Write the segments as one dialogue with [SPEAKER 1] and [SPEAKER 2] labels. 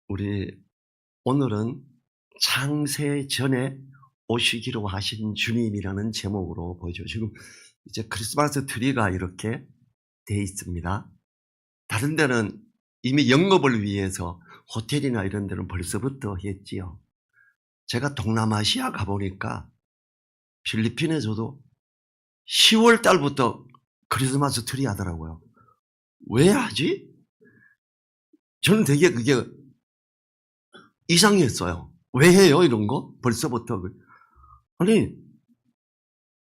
[SPEAKER 1] 우리 오늘은 창세 전에 오시기로 하신 주님이라는 제목으로 보죠. 지금 이제 크리스마스 트리가 이렇게 돼 있습니다. 다른 데는 이미 영업을 위해서 호텔이나 이런 데는 벌써부터 했지요. 제가 동남아시아 가보니까 필리핀에서도 10월 달부터 크리스마스 트리 하더라고요. 왜 하지? 저는 되게 그게 이상했어요. 왜 해요, 이런 거? 벌써부터. 아니,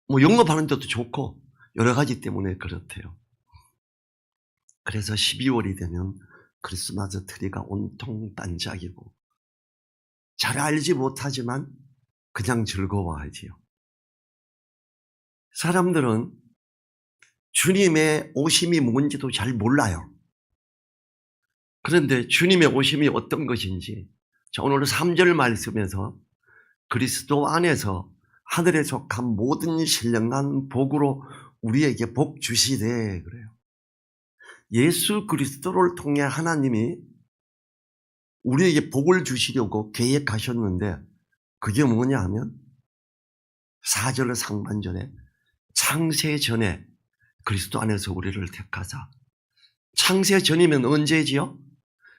[SPEAKER 1] 뭐 영업하는 데도 좋고 여러 가지 때문에 그렇대요. 그래서 12월이 되면 크리스마스 트리가 온통 반짝이고 잘 알지 못하지만 그냥 즐거워하지요. 사람들은 주님의 오심이 뭔지도 잘 몰라요. 그런데 주님의 오심이 어떤 것인지, 자, 오늘 3절 말씀에서 그리스도 안에서 하늘에 속한 모든 신령한 복으로 우리에게 복 주시되 그래요. 예수 그리스도를 통해 하나님이 우리에게 복을 주시려고 계획하셨는데 그게 뭐냐 하면 4절 상반절에 창세 전에 그리스도 안에서 우리를 택하사. 창세 전이면 언제지요?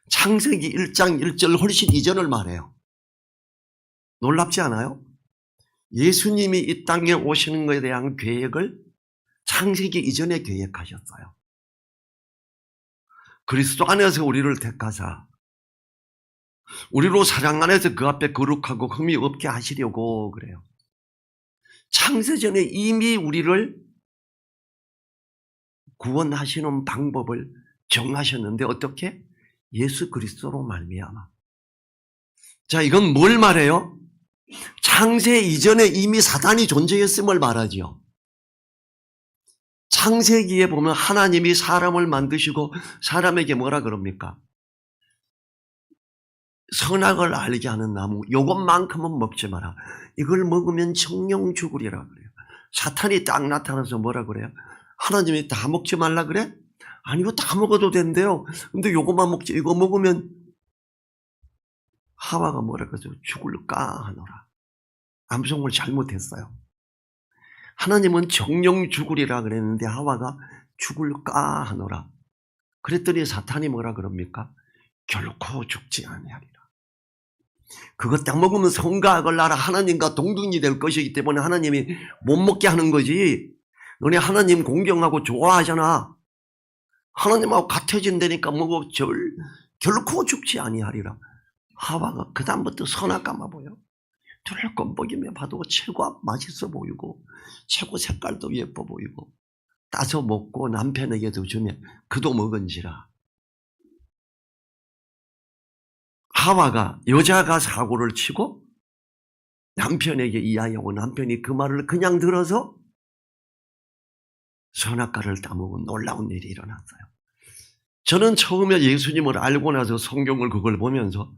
[SPEAKER 1] 창세기 1장 1절 훨씬 이전을 말해요. 놀랍지 않아요? 예수님이 이 땅에 오시는 것에 대한 계획을 창세기 이전에 계획하셨어요. 그리스도 안에서 우리를 택하사 우리로 사랑 안에서 그 앞에 거룩하고 흠이 없게 하시려고 그래요. 창세전에 이미 우리를 구원하시는 방법을 정하셨는데 어떻게? 예수 그리스도로 말미암아. 자, 이건 뭘 말해요? 창세 이전에 이미 사단이 존재했음을 말하지요. 창세기에 보면 하나님이 사람을 만드시고 사람에게 뭐라 그럽니까? 선악을 알게 하는 나무 이것만큼은 먹지 마라. 이걸 먹으면 정령 죽으리라 그래요. 사탄이 딱 나타나서 뭐라 그래요? 하나님이 다 먹지 말라 그래? 아니 이거 다 먹어도 된대요. 근데 이것만 먹지. 이거 먹으면 하와가 뭐라 그러죠? 죽을까 하노라. 암송을 잘못했어요. 하나님은 정령 죽으리라 그랬는데 하와가 죽을까 하노라. 그랬더니 사탄이 뭐라 그럽니까? 결코 죽지 아니하리라. 그것 딱 먹으면 성각을 나라 하나님과 동등이 될 것이기 때문에 하나님이 못 먹게 하는 거지. 너네 하나님 공경하고 좋아하잖아. 하나님하고 같아진다니까 먹어 결코 죽지 아니하리라. 하와가 그 다음부터 선악과만 보여. 둘러껏 먹이며 봐도 최고 맛있어 보이고 최고 색깔도 예뻐 보이고 따서 먹고 남편에게도 주면 그도 먹은지라. 하와가 여자가 사고를 치고 남편에게 이야기하고 남편이 그 말을 그냥 들어서 선악과를 따먹은 놀라운 일이 일어났어요. 저는 처음에 예수님을 알고 나서 성경을 그걸 보면서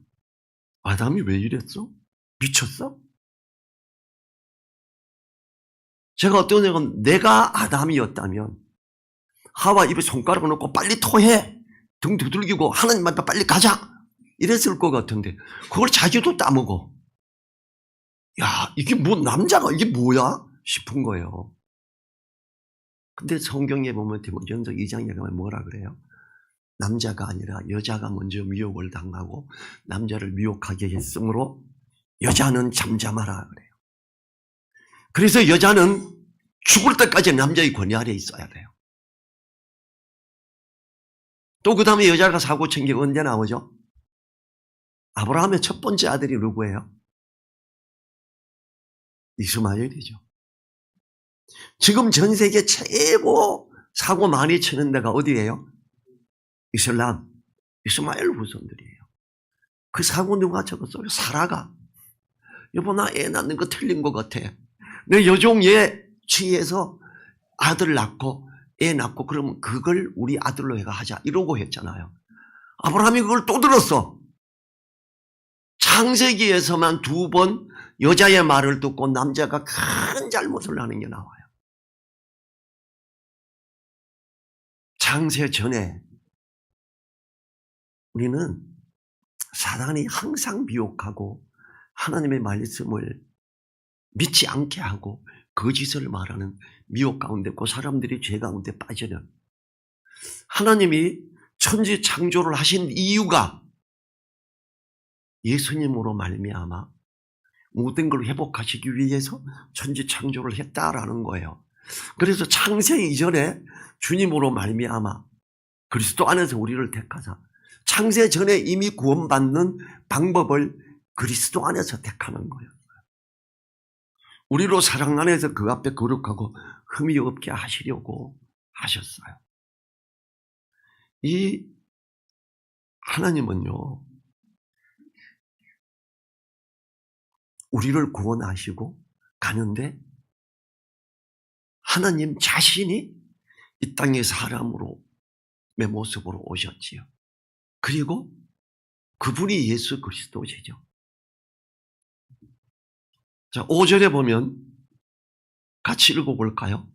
[SPEAKER 1] 아담이 왜 이랬어? 미쳤어? 제가 어떤 생각은 내가 아담이었다면 하와 입에 손가락을 넣고 빨리 토해 등 두들기고 하나님한테 빨리 가자 이랬을 것 같은데 그걸 자기도 따먹어. 야, 이게 뭐 남자가 이게 뭐야? 싶은 거예요. 근데 성경에 보면 디모데전서 2장에 가면 뭐라 그래요? 남자가 아니라 여자가 먼저 미혹을 당하고 남자를 미혹하게 했으므로 여자는 잠잠하라 그래요. 그래서 여자는 죽을 때까지 남자의 권위 아래 있어야 돼요. 또 그 다음에 여자가 사고 친 게 언제 나오죠? 아브라함의 첫 번째 아들이 누구예요? 이스마엘이죠. 지금 전 세계 최고 사고 많이 치는 데가 어디예요? 이슬람, 이스마엘 후손들이에요. 그 사고 누가 적었어요? 사라가. 여보 나 애 낳는 거 틀린 것 같아. 내 여종 얘 취해서 아들 낳고 애 낳고 그러면 그걸 우리 아들로 해가 하자 이러고 했잖아요. 아브라함이 그걸 또 들었어. 창세기에서만 2번 여자의 말을 듣고 남자가 큰 잘못을 하는 게 나와요. 창세 전에 우리는 사단이 항상 미혹하고 하나님의 말씀을 믿지 않게 하고 거짓을 말하는 미혹 가운데 그 사람들이 죄 가운데 빠지는, 하나님이 천지 창조를 하신 이유가 예수님으로 말미암아 모든 걸 회복하시기 위해서 천지 창조를 했다라는 거예요. 그래서 창세 이전에 주님으로 말미암아 그리스도 안에서 우리를 택하사 창세 전에 이미 구원받는 방법을 그리스도 안에서 택하는 거예요. 우리로 사랑 안에서 그 앞에 거룩하고 흠이 없게 하시려고 하셨어요. 이 하나님은요, 우리를 구원하시고 가는데 하나님 자신이 이 땅에 사람으로 의 모습으로 오셨지요. 그리고 그분이 예수 그리스도시죠. 자, 5절에 보면 같이 읽어볼까요?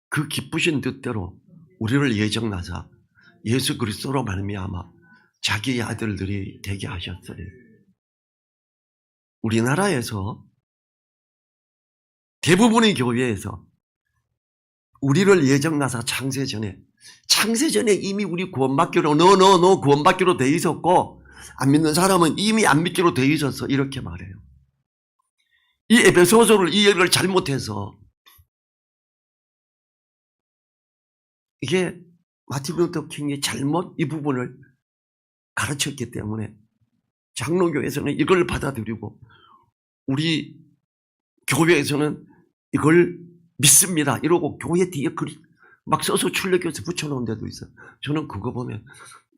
[SPEAKER 1] 그 기쁘신 뜻대로 우리를 예정하사 예수 그리스도로 말미암아 자기의 아들들이 되게 하셨으니. 우리나라에서 대부분의 교회에서 우리를 예정하사 창세전에 이미 우리 구원받기로 너 구원받기로 돼 있었고 안 믿는 사람은 이미 안 믿기로 돼 있었어, 이렇게 말해요. 이 에베소서를 이해를 잘못해서 이게 마틴 루터 킹이 잘못 이 부분을 가르쳤기 때문에 장로교에서는 이걸 받아들이고 우리 교회에서는 이걸 믿습니다 이러고 교회 뒤에 글 막 써서 출력해서 붙여놓은 데도 있어요. 저는 그거 보면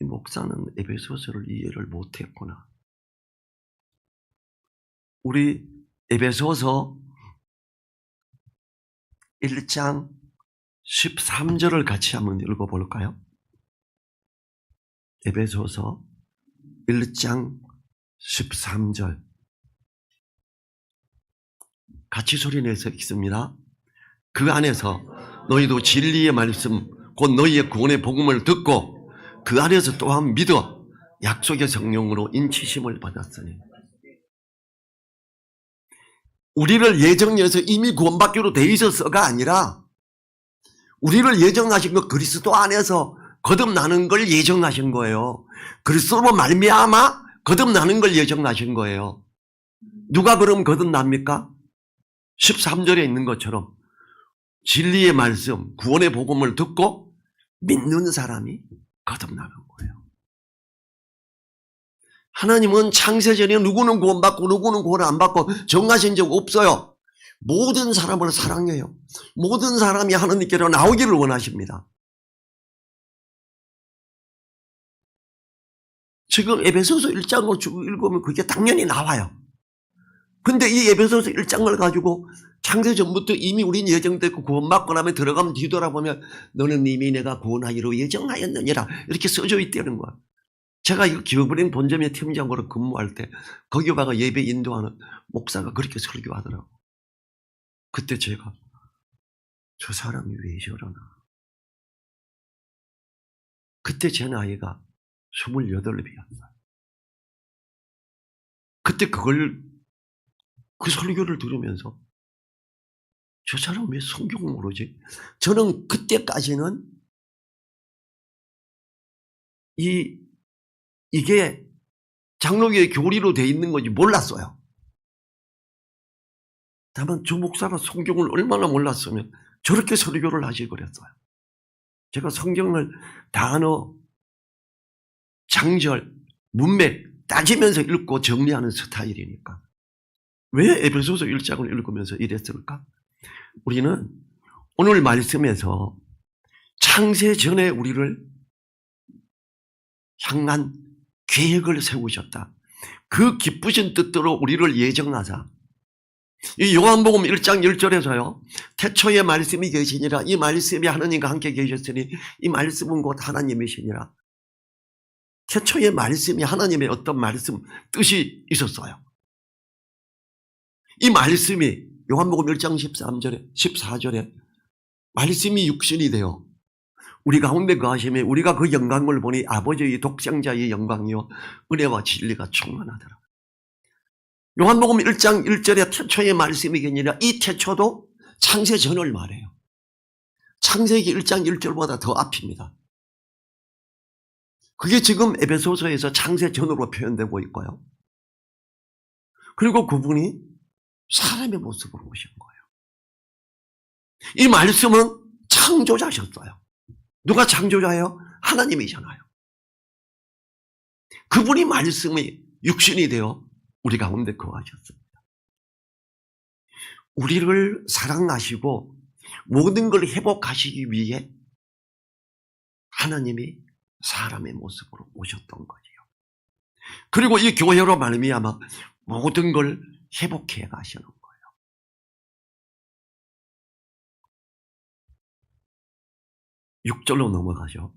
[SPEAKER 1] 이 목사는 에베소서를 이해를 못했구나. 우리 에베소서 1장 13절을 같이 한번 읽어볼까요? 에베소서 1장 13절 같이 소리내서 읽습니다. 그 안에서 너희도 진리의 말씀 곧 너희의 구원의 복음을 듣고 그 안에서 또한 믿어 약속의 성령으로 인치심을 받았으니. 우리를 예정해서 이미 구원받기로 돼 있어서가 아니라 우리를 예정하신 것, 그리스도 안에서 거듭나는 걸 예정하신 거예요. 그리스도로 말미암아 거듭나는 걸 예정하신 거예요. 누가 그럼 거듭납니까? 13절에 있는 것처럼 진리의 말씀, 구원의 복음을 듣고 믿는 사람이 거듭나는 거예요. 하나님은 창세전에 누구는 구원받고 누구는 구원 안 받고 정하신 적 없어요. 모든 사람을 사랑해요. 모든 사람이 하나님께로 나오기를 원하십니다. 지금 에베소서 1장을 쭉 읽으면 그게 당연히 나와요. 근데 이 에베소서 1장을 가지고 창세전부터 이미 우린 예정됐고 구원받고 나면 들어가면 뒤돌아보면 너는 이미 내가 구원하기로 예정하였느니라 이렇게 써져 있다는 거야. 제가 이 기업은행 본점의 팀장으로 근무할 때 거기 와가 예배 인도하는 목사가 그렇게 설교하더라고. 그때 제가 저 사람이 왜 저러나. 그때 제 나이가 28이었어요. 그때 그 설교를 들으면서 저 사람 왜 성경을 모르지? 저는 그때까지는 이게 장로교의 교리로 돼 있는 건지 몰랐어요. 다만 주 목사가 성경을 얼마나 몰랐으면 저렇게 설교를 하지 그랬어요. 제가 성경을 단어, 장절, 문맥 따지면서 읽고 정리하는 스타일이니까. 왜 에베소서 1장을 읽으면서 이랬을까? 우리는 오늘 말씀에서 창세 전에 우리를 향한 계획을 세우셨다. 그 기쁘신 뜻대로 우리를 예정하사. 이 요한복음 1장 1절에서요. 태초에 말씀이 계시니라. 이 말씀이 하나님과 함께 계셨으니 이 말씀은 곧 하나님이시니라. 태초에 말씀이 하나님의 어떤 말씀, 뜻이 있었어요. 이 말씀이 요한복음 1장 14절에 말씀이 육신이 되어 우리 가운데 거하시며 우리가 그 영광을 보니 아버지의 독생자의 영광이요 은혜와 진리가 충만하더라. 요한복음 1장 1절의 태초의 말씀이 아니라 이 태초도 창세 전을 말해요. 창세기 1장 1절보다 더 앞입니다. 그게 지금 에베소서에서 창세 전으로 표현되고 있고요. 그리고 그분이 사람의 모습으로 오신 거예요. 이 말씀은 창조자셨어요. 누가 창조자예요? 하나님이잖아요. 그분이 말씀이 육신이 되어 우리 가운데 거하셨습니다. 우리를 사랑하시고 모든 걸 회복하시기 위해 하나님이 사람의 모습으로 오셨던 거지요. 그리고 이 교회로 말미암아 모든 걸 회복해 가시는 거예요. 6절로 넘어가죠.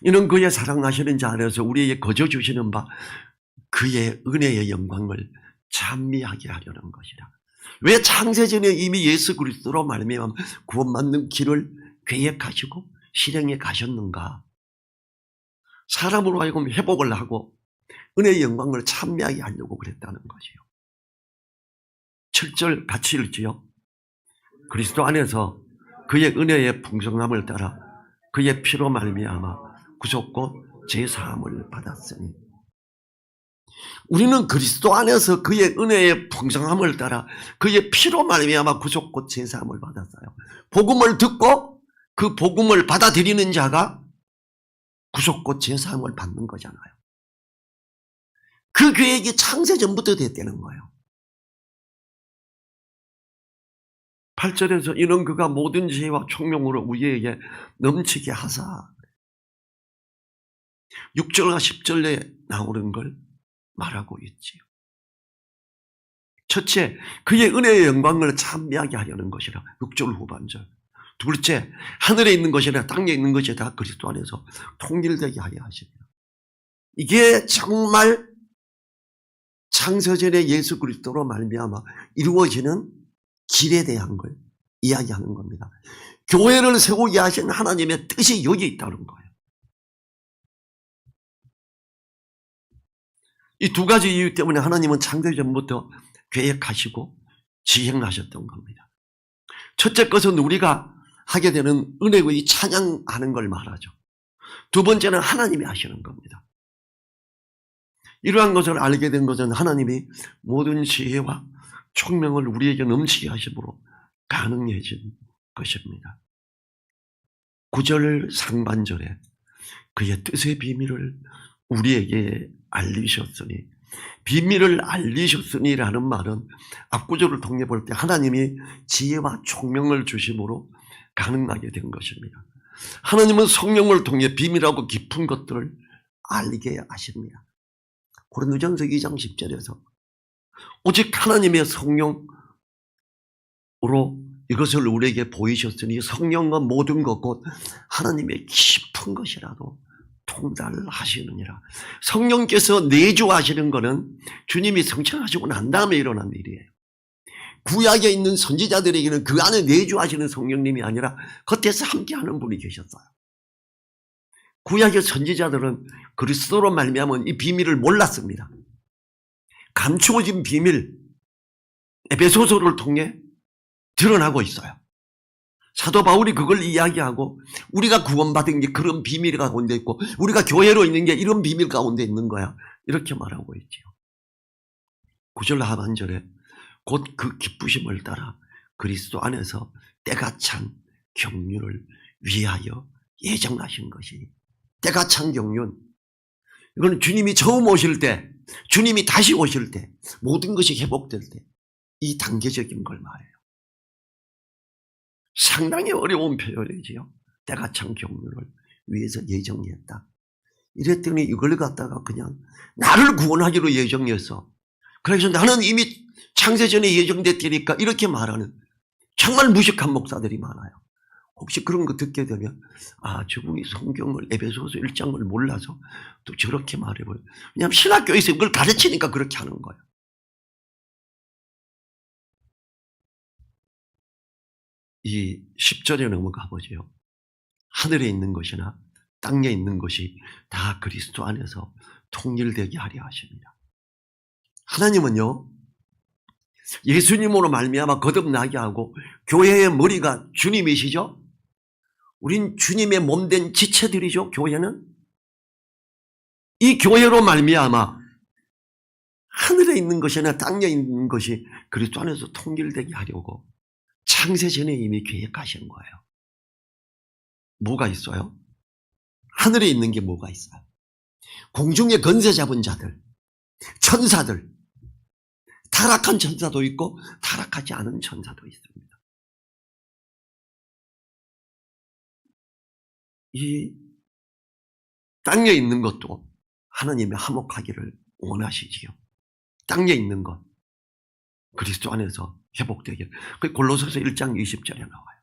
[SPEAKER 1] 이는 그의 사랑하시는 자 안에서 우리에게 거저 주시는 바 그의 은혜의 영광을 찬미하게 하려는 것이라. 왜 창세전에 이미 예수 그리스도로 말미암아 구원받는 길을 계획하시고 실행해 가셨는가? 사람으로 하여금 회복을 하고 은혜의 영광을 찬미하게 하려고 그랬다는 것이요. 7절 같이 읽지요. 그리스도 안에서 그의 은혜의 풍성함을 따라 그의 피로 말미암아 구속고 제사함을 받았으니. 우리는 그리스도 안에서 그의 은혜의 풍성함을 따라 그의 피로 말미암아 구속고 제사함을 받았어요. 복음을 듣고 그 복음을 받아들이는 자가 구속고 제사함을 받는 거잖아요. 그 계획이 창세전부터 됐다는 거예요. 8절에서 이는 그가 모든 지혜와 총명으로 우리에게 넘치게 하사. 6절과 10절에 나오는 걸 말하고 있지요. 첫째, 그의 은혜의 영광을 찬미하게 하려는 것이라. 6절 후반절. 둘째, 하늘에 있는 것이나 땅에 있는 것이 다 그리스도 안에서 통일되게 하려 하십니다. 이게 정말 창세전의 예수 그리스도로 말미암아 이루어지는 길에 대한 걸 이야기하는 겁니다. 교회를 세우게 하신 하나님의 뜻이 여기 있다는 거예요. 이 두 가지 이유 때문에 하나님은 창세전부터 계획하시고 지행하셨던 겁니다. 첫째 것은 우리가 하게 되는 은혜의 찬양하는 걸 말하죠. 두 번째는 하나님이 하시는 겁니다. 이러한 것을 알게 된 것은 하나님이 모든 지혜와 총명을 우리에게 넘치게 하심으로 가능해진 것입니다. 9절 상반절에 그의 뜻의 비밀을 우리에게 알리셨으니, 비밀을 알리셨으니라는 말은 앞구절을 통해 볼 때 하나님이 지혜와 총명을 주심으로 가능하게 된 것입니다. 하나님은 성령을 통해 비밀하고 깊은 것들을 알게 하십니다. 고린도전서 2장 10절에서 오직 하나님의 성령으로 이것을 우리에게 보이셨으니 성령은 모든 것 곧 하나님의 깊은 것이라도 통달하시느니라. 성령께서 내주하시는 것은 주님이 성천하시고 난 다음에 일어난 일이에요. 구약에 있는 선지자들에게는 그 안에 내주하시는 성령님이 아니라 겉에서 함께하는 분이 계셨어요. 구약의 선지자들은 그리스도로 말미암은 이 비밀을 몰랐습니다. 감추어진 비밀, 에베소서를 통해 드러나고 있어요. 사도 바울이 그걸 이야기하고 우리가 구원받은 게 그런 비밀 가운데 있고 우리가 교회로 있는 게 이런 비밀 가운데 있는 거야. 이렇게 말하고 있지요. 9절 하반절에 곧 그 기쁘심을 따라 그리스도 안에서 때가 찬 경륜을 위하여 예정하신 것이. 때가 찬 경륜. 이건 주님이 처음 오실 때, 주님이 다시 오실 때, 모든 것이 회복될 때 이 단계적인 걸 말해요. 상당히 어려운 표현이지요. 때가 찬 경륜을 위해서 예정했다. 이랬더니 이걸 갖다가 그냥 나를 구원하기로 예정해서, 그래서 나는 이미 창세전에 예정됐으니까 이렇게 말하는 정말 무식한 목사들이 많아요. 혹시 그런 거 듣게 되면 저분이 성경을 에베소서 1장을 몰라서 또 저렇게 말해버려요. 왜냐하면 신학교에서 그걸 가르치니까 그렇게 하는 거예요. 이 10절에 넘어가 보죠. 하늘에 있는 것이나 땅에 있는 것이 다 그리스도 안에서 통일되게 하려 하십니다. 하나님은요, 예수님으로 말미암아 거듭나게 하고 교회의 머리가 주님이시죠. 우린 주님의 몸된 지체들이죠. 교회는 이 교회로 말미암아 하늘에 있는 것이나 땅에 있는 것이 그리스도 안에서 통일되게 하려고 창세전에 이미 계획하신 거예요. 뭐가 있어요? 하늘에 있는 게 뭐가 있어요? 공중에 건세 잡은 자들, 천사들, 타락한 천사도 있고 타락하지 않은 천사도 있습니다. 이 땅에 있는 것도 하나님의 화목하기를 원하시지요. 땅에 있는 것, 그리스도 안에서 회복되게. 그 골로새서 1장 20절에 나와요.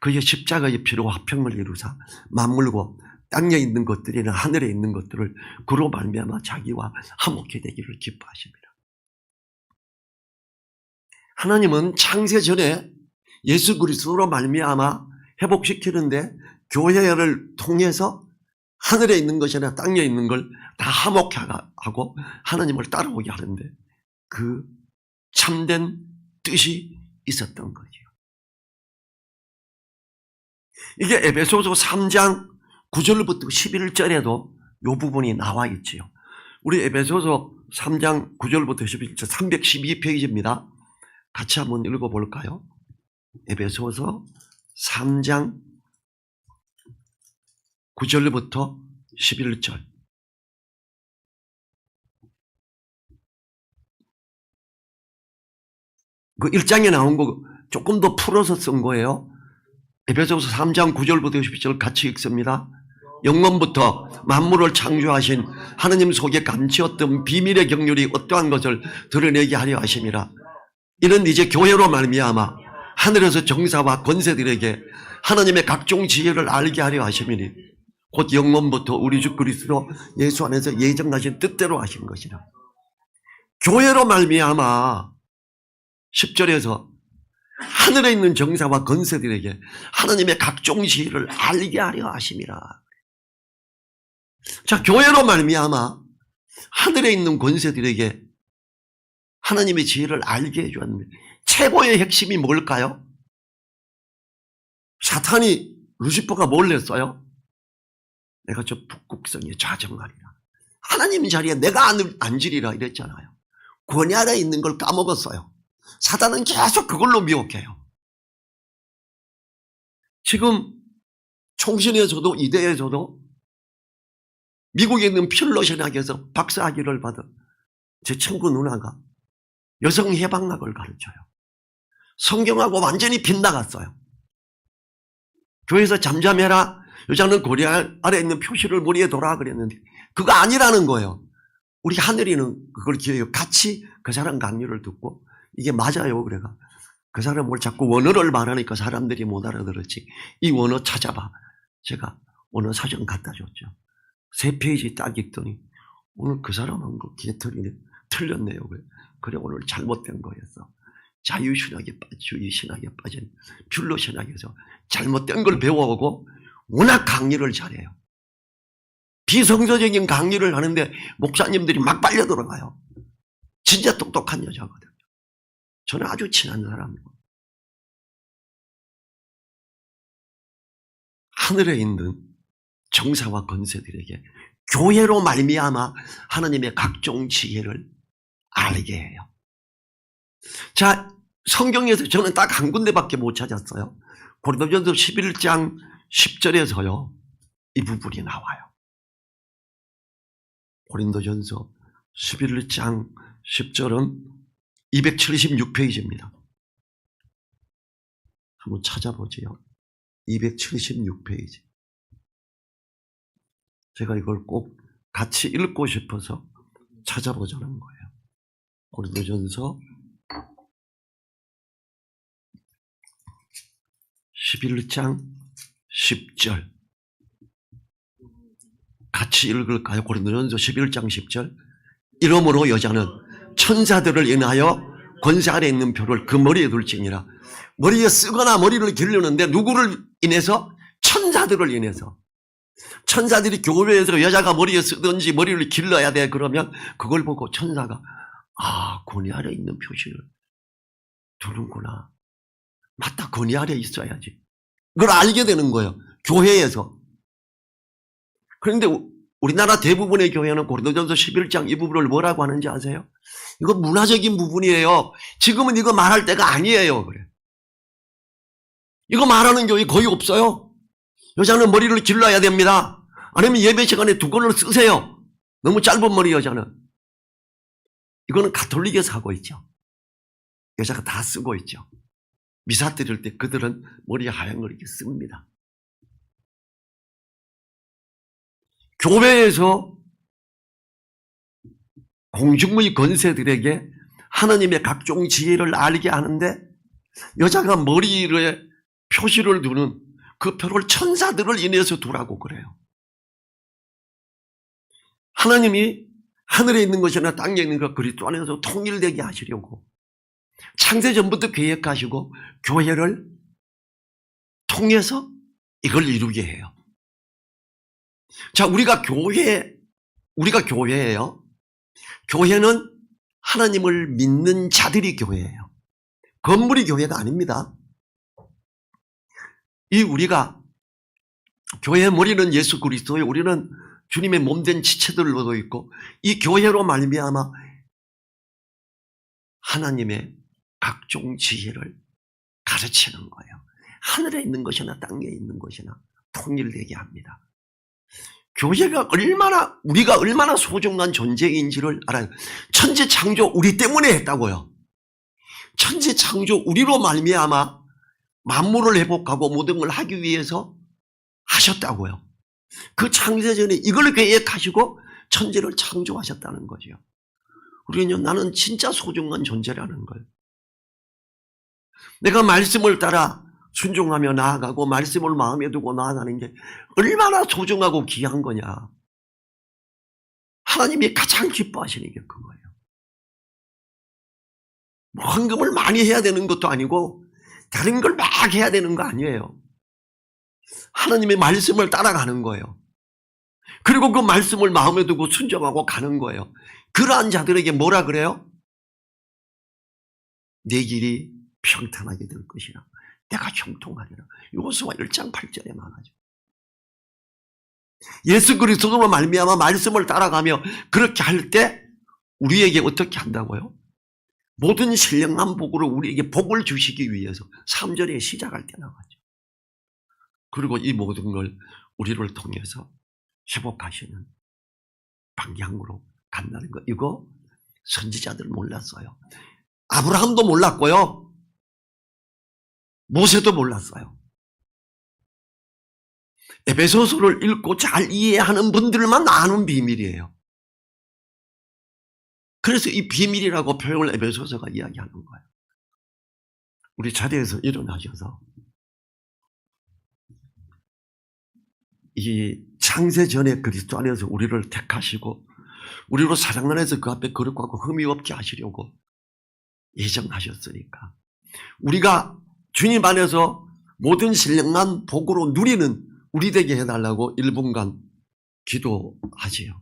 [SPEAKER 1] 그의 십자가의 피로 화평을 이루사 만물과 땅에 있는 것들이나 하늘에 있는 것들을 그로 말미암아 자기와 화목해 되기를 기뻐하십니다. 하나님은 창세 전에 예수 그리스도로 말미암아 회복시키는데 교회를 통해서 하늘에 있는 것이나 땅에 있는 걸 다 화목하고 하나님을 따라오게 하는데 그 참된 뜻이 있었던 거죠. 이게 에베소서 3장 9절부터 11절에도 이 부분이 나와 있지요. 우리 에베소서 3장 9절부터 11절 312페이지입니다. 같이 한번 읽어볼까요? 에베소서 3장 9절부터 11절. 그 1장에 나온 거 조금 더 풀어서 쓴 거예요. 에베소서 3장 9절부터 11절 같이 읽습니다. 영원부터 만물을 창조하신 하느님 속에 감추었던 비밀의 경륜이 어떠한 것을 드러내게 하려 하심이라. 이는 이제 교회로 말미암아 하늘에서 정사와 권세들에게 하나님의 각종 지혜를 알게 하려 하심이니 곧 영원부터 우리 주 그리스도 예수 안에서 예정하신 뜻대로 하신 것이라. 교회로 말미암아 10절에서 하늘에 있는 정사와 권세들에게 하나님의 각종 지혜를 알게 하려 하심이라. 자, 교회로 말미암아 하늘에 있는 권세들에게 하나님의 지혜를 알게 해주었는데 최고의 핵심이 뭘까요? 사탄이 루시퍼가 뭘 냈어요? 내가 저 북극성에 좌정하리라. 하나님 자리에 내가 앉으리라 이랬잖아요. 권위 아래 있는 걸 까먹었어요. 사단은 계속 그걸로 미혹해요. 지금 총신에서도 이대에서도 미국에 있는 필러 신학에서 박사학위를 받은 제 친구 누나가 여성 해방학을 가르쳐요. 성경하고 완전히 빗나갔어요. 교회에서 잠잠해라. 여자는 고리 아래 있는 표시를 머리에 돌아 그랬는데 그거 아니라는 거예요. 우리 하늘이는 그걸 기회요. 같이 그 사람 강의를 듣고 이게 맞아요. 그래가 그 사람 뭘 자꾸 원어를 말하니까 사람들이 못 알아들었지. 이 원어 찾아봐. 제가 원어 사전 갖다 줬죠. 3페이지 딱 읽더니 오늘 그 사람 한 거 개털이네. 틀렸네요. 그래 오늘 잘못된 거였어. 자유신학에 빠진 퓰러 신학에서 잘못된 걸 배워오고 워낙 강의를 잘해요. 비성서적인 강의를 하는데 목사님들이 막 빨려 들어가요. 진짜 똑똑한 여자거든요. 저는 아주 친한 사람이고. 하늘에 있는 정사와 권세들에게 교회로 말미암아 하나님의 각종 지혜를 알게 해요. 자, 성경에서 저는 딱 한 군데밖에 못 찾았어요. 고린도전서 11장 10절에서요. 이 부분이 나와요. 고린도전서 11장 10절은 276페이지입니다. 한번 찾아보지요. 276페이지. 제가 이걸 꼭 같이 읽고 싶어서 찾아보자는 거예요. 고린도전서 11장 10절. 같이 읽을까요? 고린도전서 11장 10절. 이러므로 여자는 천사들을 인하여 권세 아래 있는 표를 그 머리에 둘지니라. 머리에 쓰거나 머리를 기르는데 누구를 인해서? 천사들을 인해서. 천사들이 교회에서 여자가 머리에 쓰든지 머리를 길러야 돼 그러면 그걸 보고 천사가 권위 아래 있는 표시를 두는구나. 맞다, 권위 아래 있어야지. 그걸 알게 되는 거예요. 교회에서. 그런데 우리나라 대부분의 교회는 고린도전서 11장 이 부분을 뭐라고 하는지 아세요? 이거 문화적인 부분이에요. 지금은 이거 말할 때가 아니에요. 그래. 이거 말하는 교회 거의 없어요. 여자는 머리를 길러야 됩니다. 아니면 예배 시간에 두 권을 쓰세요. 너무 짧은 머리 여자는. 이거는 가톨릭에서 하고 있죠. 여자가 다 쓰고 있죠. 미사 드릴 때 그들은 머리에 하얀 걸 이렇게 씁니다. 교회에서 공중의 권세들에게 하나님의 각종 지혜를 알게 하는데 여자가 머리에 표시를 두는 그 표를 천사들을 인해서 두라고 그래요. 하나님이 하늘에 있는 것이나 땅에 있는 것 그리스도 안에서 통일되게 하시려고 창세전부터 계획하시고 교회를 통해서 이걸 이루게 해요. 자, 우리가 교회예요. 교회는 하나님을 믿는 자들이 교회예요. 건물이 교회가 아닙니다. 우리가 교회의 머리는 예수 그리스도예요. 우리는 주님의 몸된 지체들로도 있고 이 교회로 말미암아 하나님의 각종 지혜를 가르치는 거예요. 하늘에 있는 것이나 땅에 있는 것이나 통일되게 합니다. 교회가 우리가 얼마나 소중한 존재인지를 알아요. 천지 창조 우리 때문에 했다고요. 천지 창조 우리로 말미암아 만물을 회복하고 모든 걸 하기 위해서 하셨다고요. 그 창세전에 이걸 계획하시고 천지를 창조하셨다는 거죠. 우리는 나는 진짜 소중한 존재라는 걸. 내가 말씀을 따라 순종하며 나아가고 말씀을 마음에 두고 나아가는 게 얼마나 소중하고 귀한 거냐. 하나님이 가장 기뻐하시는 게 그거예요. 헌금을 많이 해야 되는 것도 아니고 다른 걸 막 해야 되는 거 아니에요. 하나님의 말씀을 따라가는 거예요. 그리고 그 말씀을 마음에 두고 순종하고 가는 거예요. 그러한 자들에게 뭐라 그래요? 내 길이 평탄하게 될 것이라. 내가 형통하리라. 요수와 1장 8절에 말하죠. 예수 그리스도로 말미암아 말씀을 따라가며 그렇게 할 때 우리에게 어떻게 한다고요? 모든 신령한 복으로 우리에게 복을 주시기 위해서 3절에 시작할 때 나가죠. 그리고 이 모든 걸 우리를 통해서 회복하시는 방향으로 간다는 거. 이거 선지자들 몰랐어요. 아브라함도 몰랐고요. 모세도 몰랐어요. 에베소서를 읽고 잘 이해하는 분들만 아는 비밀이에요. 그래서 이 비밀이라고 표현을 에베소서가 이야기하는 거예요. 우리 자리에서 일어나셔서 이 창세 전에 그리스도 안에서 우리를 택하시고 우리로 사랑 안에서 그 앞에 거룩하고 흠이 없게 하시려고 예정하셨으니까 우리가 주님 안에서 모든 신령한 복으로 누리는 우리 되게 해달라고 1분간 기도하지요.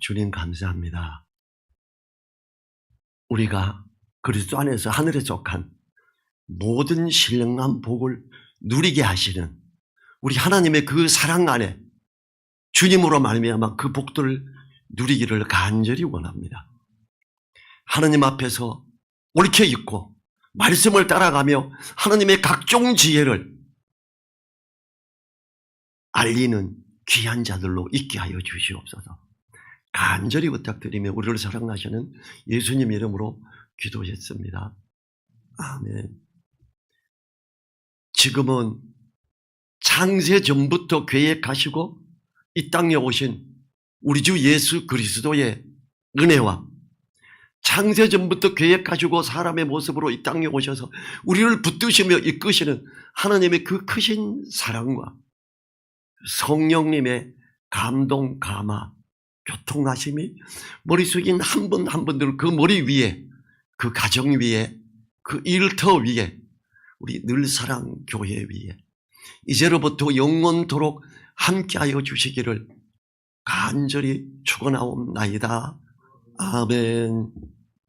[SPEAKER 1] 주님 감사합니다. 우리가 그리스도 안에서 하늘에 속한 모든 신령한 복을 누리게 하시는 우리 하나님의 그 사랑 안에 주님으로 말미암아 그 복들을 누리기를 간절히 원합니다. 하나님 앞에서 옳게 있고 말씀을 따라가며 하나님의 각종 지혜를 알리는 귀한 자들로 있게 하여 주시옵소서. 간절히 부탁드리며 우리를 사랑하시는 예수님 이름으로 기도했습니다. 아멘. 지금은 창세 전부터 계획하시고 이 땅에 오신 우리 주 예수 그리스도의 은혜와 창세 전부터 계획하시고 사람의 모습으로 이 땅에 오셔서 우리를 붙드시며 이끄시는 하나님의 그 크신 사랑과 성령님의 감동, 감화, 교통하심이 머릿속에 한 분 한 분들 그 머리 위에, 그 가정 위에, 그 일터 위에, 우리 늘사랑 교회 위에 이제로부터 영원토록 함께하여 주시기를 간절히 축원하옵나이다. 아멘.